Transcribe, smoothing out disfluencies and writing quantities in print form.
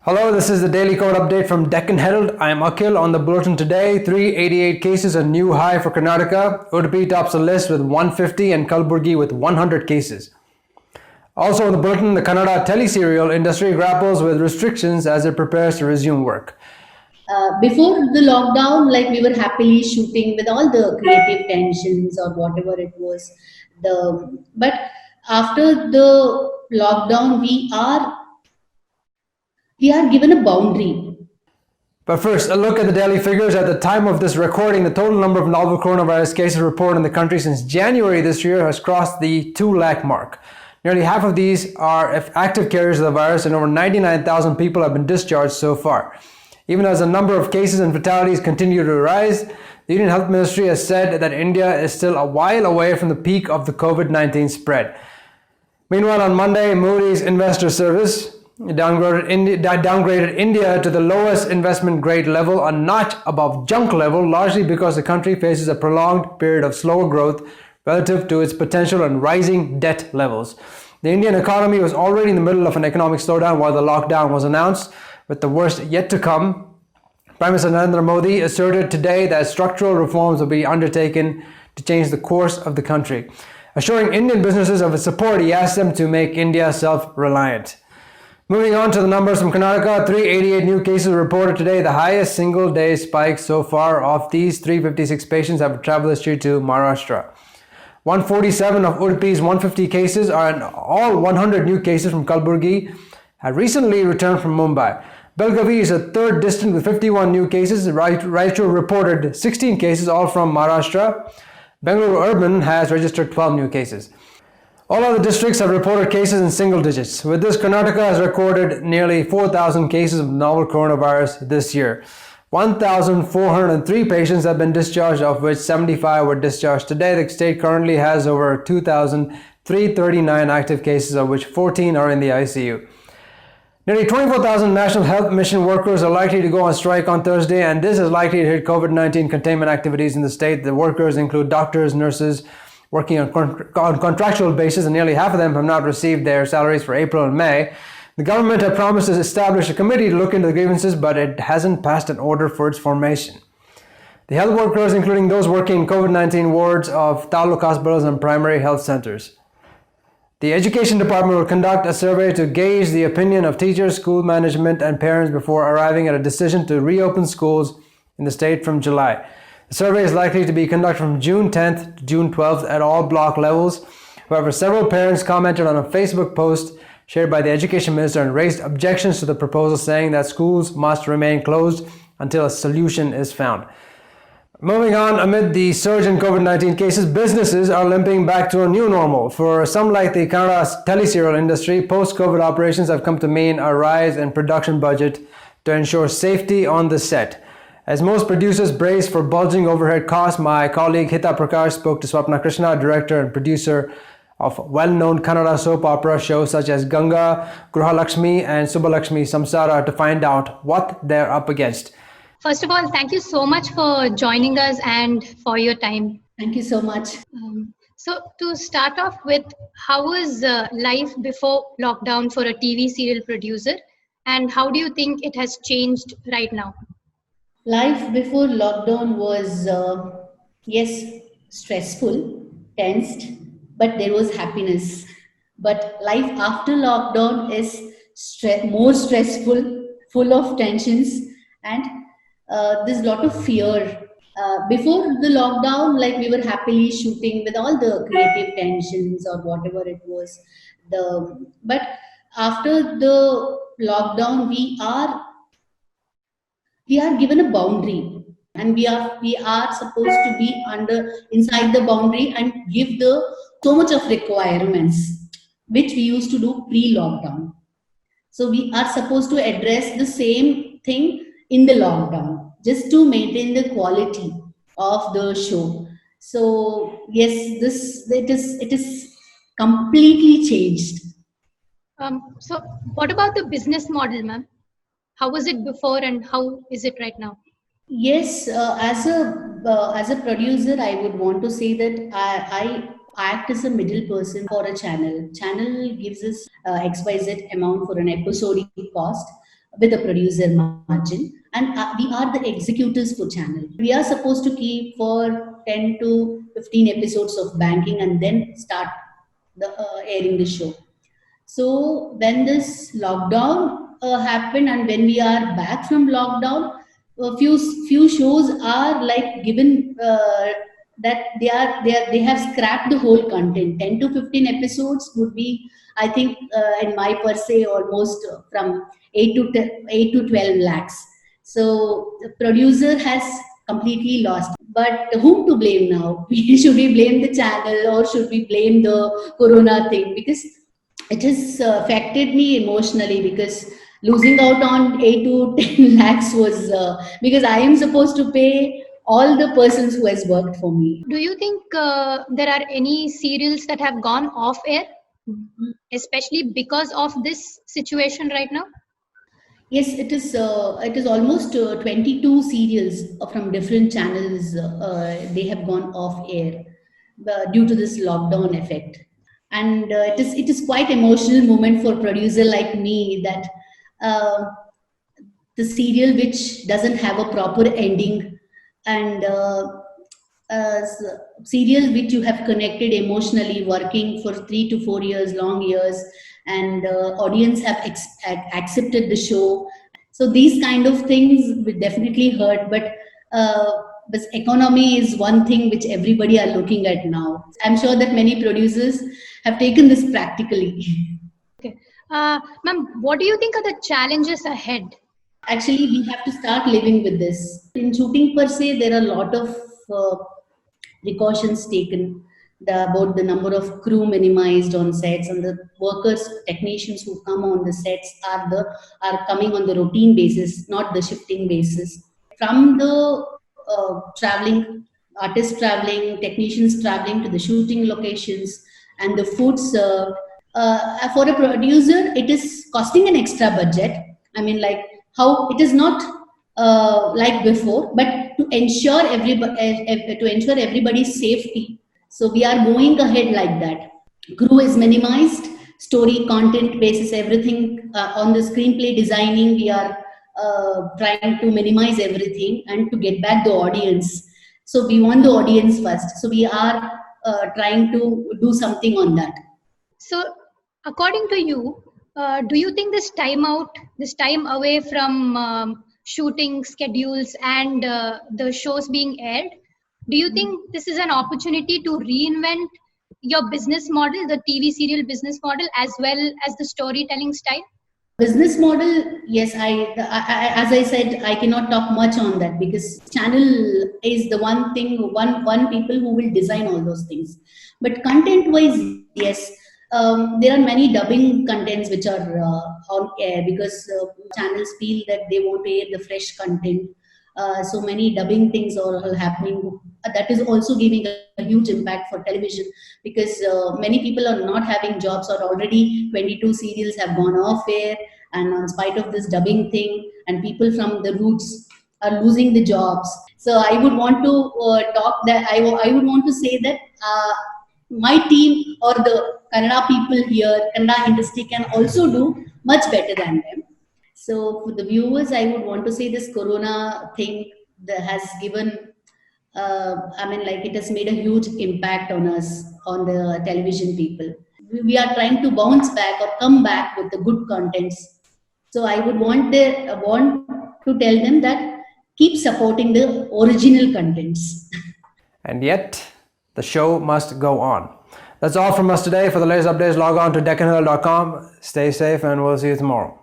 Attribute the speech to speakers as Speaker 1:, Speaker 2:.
Speaker 1: Hello, this is the Daily Code Update from Deccan Herald. I am Akhil. On the bulletin today, 388 cases, a new high for Karnataka. Udupi tops the list with 150 and Kalaburgi with 100 cases. Also in the bulletin, the Kannada teleserial industry grapples with restrictions as it prepares to resume work.
Speaker 2: Before the lockdown, like we were happily shooting with all the creative tensions or whatever it was. But after the lockdown, we are given a boundary.
Speaker 1: But first, a look at the daily figures. At the time of this recording, the total number of novel coronavirus cases reported in the country since January this year has crossed the 2 lakh mark. Nearly half of these are active carriers of the virus, and over 99,000 people have been discharged so far. Even as the number of cases and fatalities continue to rise, the Indian Health Ministry has said that India is still a while away from the peak of the Covid-19 spread. Meanwhile, on Monday, Moody's Investor Service downgraded India to the lowest investment grade level, a notch above junk level, largely because the country faces a prolonged period of slower growth relative to its potential and rising debt levels. The Indian economy was already in the middle of an economic slowdown while the lockdown was announced, with the worst yet to come. Prime Minister Narendra Modi asserted today that structural reforms will be undertaken to change the course of the country. Assuring Indian businesses of his support, he asked them to make India self-reliant. Moving on to the numbers from Karnataka, 388 new cases reported today, the highest single-day spike so far. Of these, 356 patients have travel history to Maharashtra. 147 of Udupi's 150 cases are in all 100 new cases from Kalaburgi have recently returned from Mumbai. Belgavi is a third district with 51 new cases. Raichur reported 16 cases, all from Maharashtra. Bengaluru Urban has registered 12 new cases. All other districts have reported cases in single digits. With this, Karnataka has recorded nearly 4,000 cases of novel coronavirus this year. 1,403 patients have been discharged, of which 75 were discharged today. The state currently has over 2,339 active cases, of which 14 are in the ICU. Nearly 24,000 National Health Mission workers are likely to go on strike on Thursday, and this is likely to hit COVID-19 containment activities in the state. The workers include doctors, nurses, working on contractual basis, and nearly half of them have not received their salaries for April and May. The government had promised to establish a committee to look into the grievances, but it hasn't passed an order for its formation. The health workers, including those working in COVID-19 wards of taluk hospitals and primary health centers. The Education Department will conduct a survey to gauge the opinion of teachers, school management, and parents before arriving at a decision to reopen schools in the state from July. The survey is likely to be conducted from June 10th to June 12th at all block levels. However, several parents commented on a Facebook post shared by the Education Minister and raised objections to the proposal, saying that schools must remain closed until a solution is found. Moving on, amid the surge in COVID-19 cases, businesses are limping back to a new normal. For some like the Kannada teleserial industry, post-COVID operations have come to mean a rise in production budget to ensure safety on the set. As most producers brace for bulging overhead costs, my colleague Hita Prakash spoke to Swapna, Krishna, director and producer of well-known Kannada soap opera shows such as Ganga, Lakshmi and Subbalakshmi, Samsara, to find out what they're up against.
Speaker 3: First of all, thank you so much for joining us and for your time.
Speaker 2: Thank you so much.
Speaker 3: So to start off with, how was life before lockdown for a TV serial producer, and how do you think it has changed right now?
Speaker 2: Life before lockdown was, yes, stressful, tensed, but there was happiness. But life after lockdown is more stressful, full of tensions, and there's a lot of fear. Before the lockdown, like we were happily shooting with all the creative tensions or whatever it was. But after the lockdown, we are given a boundary, and we are supposed to be inside the boundary and give so much of requirements which we used to do pre-lockdown. So we are supposed to address the same thing in the lockdown, just to maintain the quality of the show. So yes, it is completely changed.
Speaker 3: So what about the business model, ma'am? How was it before and how is it right now?
Speaker 2: Yes, as a producer, I would want to say that I act as a middle person for a channel. Channel gives us XYZ amount for an episodic cost. with a producer margin, and we are the executors for channel. We are supposed to keep for 10 to 15 episodes of banking and then start the airing the show. So when this lockdown happened, and when we are back from lockdown, a few shows are like given that they have scrapped the whole content. 10 to 15 episodes would be, I think, in my per se, almost from 8 to 12 lakhs. So the producer has completely lost. But whom to blame now? Should we blame the channel, or should we blame the Corona thing? Because it has affected me emotionally, because losing out on 8 to 10 lakhs was because I am supposed to pay all the persons who has worked for me.
Speaker 3: Do you think there are any serials that have gone off air, especially because of this situation right now?
Speaker 2: Yes, it is. It is almost 22 serials from different channels. They have gone off air due to this lockdown effect, and it is quite emotional moment for producer like me, that uh, the serial which doesn't have a proper ending, and serial which you have connected emotionally, working for 3 to 4 years, long years, and audience have accepted the show. So these kind of things will definitely hurt, but uh, this economy is one thing which everybody are looking at now. I'm sure that many producers have taken this practically.
Speaker 3: Okay. Ma'am, what do you think are the challenges ahead?
Speaker 2: Actually, we have to start living with this. In shooting per se, there are a lot of uh, precautions taken, about the number of crew minimized on sets, and the workers, technicians who come on the sets are coming on the routine basis, not the shifting basis. From the traveling, artists traveling, technicians traveling to the shooting locations, and the food served. For a producer, it is costing an extra budget. I mean, like, how it is not like before, but to ensure everybody's safety. So we are going ahead like that. Crew is minimized, story content basis, everything on the screenplay designing. We are trying to minimize everything and to get back the audience. So we want the audience first. So we are trying to do something on that.
Speaker 3: So, according to you, do you think this time away from shooting schedules and the shows being aired, do you think this is an opportunity to reinvent your business model, the TV serial business model, as well as the storytelling style?
Speaker 2: Business model, yes. As I said, I cannot talk much on that, because channel is the one thing, one people who will design all those things. But content wise, yes, there are many dubbing contents which are on air, because channels feel that they want to air the fresh content. So many dubbing things are all happening. That is also giving a huge impact for television, because many people are not having jobs, or already 22 serials have gone off air, and in spite of this dubbing thing, and people from the roots are losing the jobs. So I would want to I would want to say that my team, or the Kannada people here, Kannada industry, can also do much better than them. So for the viewers, I would want to say this Corona thing that has given, I mean, like, it has made a huge impact on us, on the television people. We are trying to bounce back or come back with the good contents. So I would want to tell them that keep supporting the original contents.
Speaker 1: And yet, the show must go on. That's all from us today. For the latest updates, log on to deccanherald.com. Stay safe, and we'll see you tomorrow.